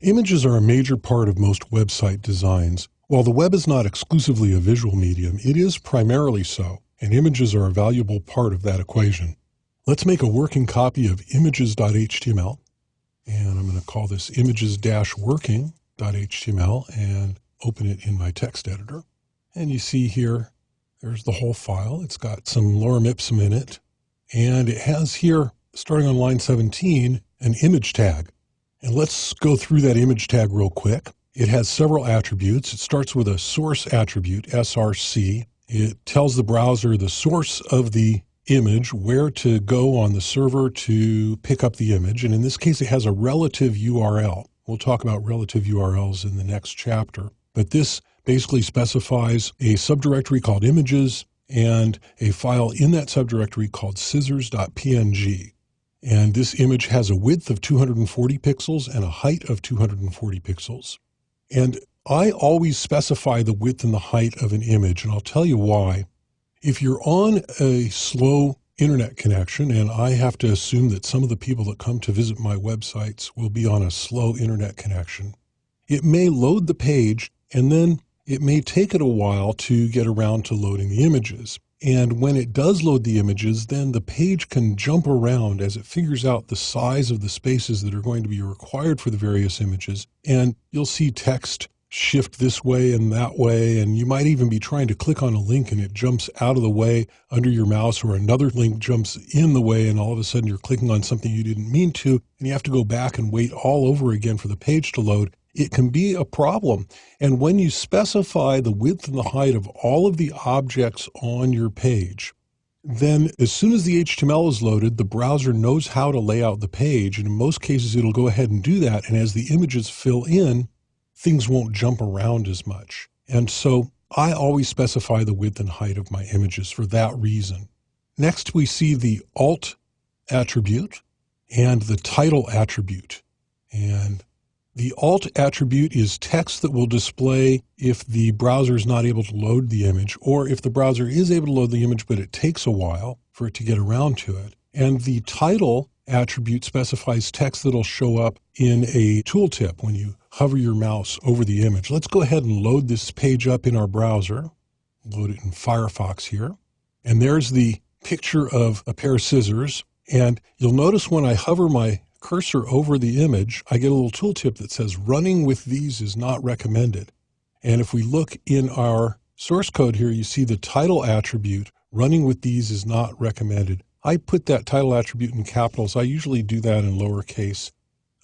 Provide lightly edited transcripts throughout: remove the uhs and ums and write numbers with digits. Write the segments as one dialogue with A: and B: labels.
A: Images are a major part of most website designs. While the web is not exclusively a visual medium, it is primarily so, and images are a valuable part of that equation. Let's make a working copy of images.html, and I'm going to call this images-working.html and open it in my text editor. And you see here, there's the whole file. It's got some lorem ipsum in it, and it has here, starting on line 17, an image tag. And let's go through that image tag real quick. It has several attributes. It starts with a source attribute, src. It tells the browser the source of the image, where to go on the server to pick up the image. And in this case, it has a relative URL. We'll talk about relative URLs in the next chapter. But this basically specifies a subdirectory called images and a file in that subdirectory called scissors.png. And this image has a width of 240 pixels and a height of 240 pixels. And I always specify the width and the height of an image, and I'll tell you why. If you're on a slow internet connection, and I have to assume that some of the people that come to visit my websites will be on a slow internet connection, it may load the page, and then it may take it a while to get around to loading the images. And when it does load the images, then the page can jump around as it figures out the size of the spaces that are going to be required for the various images. And you'll see text shift this way and that way, and you might even be trying to click on a link and it jumps out of the way under your mouse, or another link jumps in the way, and all of a sudden you're clicking on something you didn't mean to, and you have to go back and wait all over again for the page to load. It can be a problem. And when you specify the width and the height of all of the objects on your page, then as soon as the HTML is loaded, the browser knows how to lay out the page. And in most cases, it'll go ahead and do that. And as the images fill in, things won't jump around as much. And so I always specify the width and height of my images for that reason. Next, we see the alt attribute and the title attribute. And the alt attribute is text that will display if the browser is not able to load the image, or if the browser is able to load the image, but it takes a while for it to get around to it. And the title attribute specifies text that'll show up in a tooltip when you hover your mouse over the image. Let's go ahead and load this page up in our browser. Load it in Firefox here. And there's the picture of a pair of scissors. And you'll notice when I hover my cursor over the image, I get a little tooltip that says running with these is not recommended. And if we look in our source code here, you see the title attribute, running with these is not recommended. I put that title attribute in capitals. I usually do that in lowercase.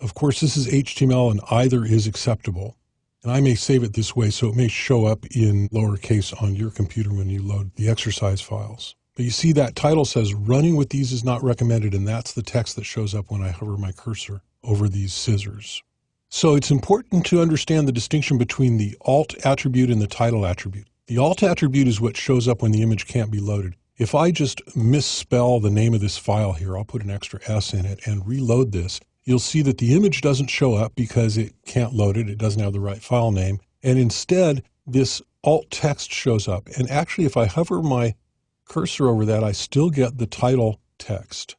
A: Of course, this is HTML and either is acceptable. And I may save it this way so it may show up in lowercase on your computer when you load the exercise files. But you see that title says running with these is not recommended, and that's the text that shows up when I hover my cursor over these scissors. So it's important to understand the distinction between the alt attribute and the title attribute. The alt attribute is what shows up when the image can't be loaded. If I just misspell the name of this file here, I'll put an extra S in it and reload this, you'll see that the image doesn't show up because it can't load it. It doesn't have the right file name. And instead, this alt text shows up. And actually, if I hover my cursor over that, I still get the title text.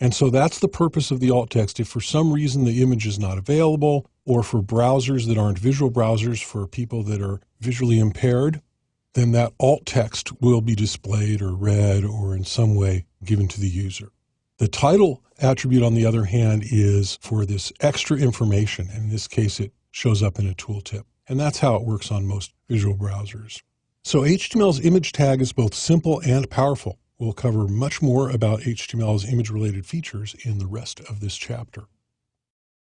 A: And so that's the purpose of the alt text. If for some reason the image is not available, or for browsers that aren't visual browsers, for people that are visually impaired, then that alt text will be displayed or read or in some way given to the user. The title attribute, on the other hand, is for this extra information. And in this case, it shows up in a tooltip. And that's how it works on most visual browsers. So HTML's image tag is both simple and powerful. We'll cover much more about HTML's image-related features in the rest of this chapter.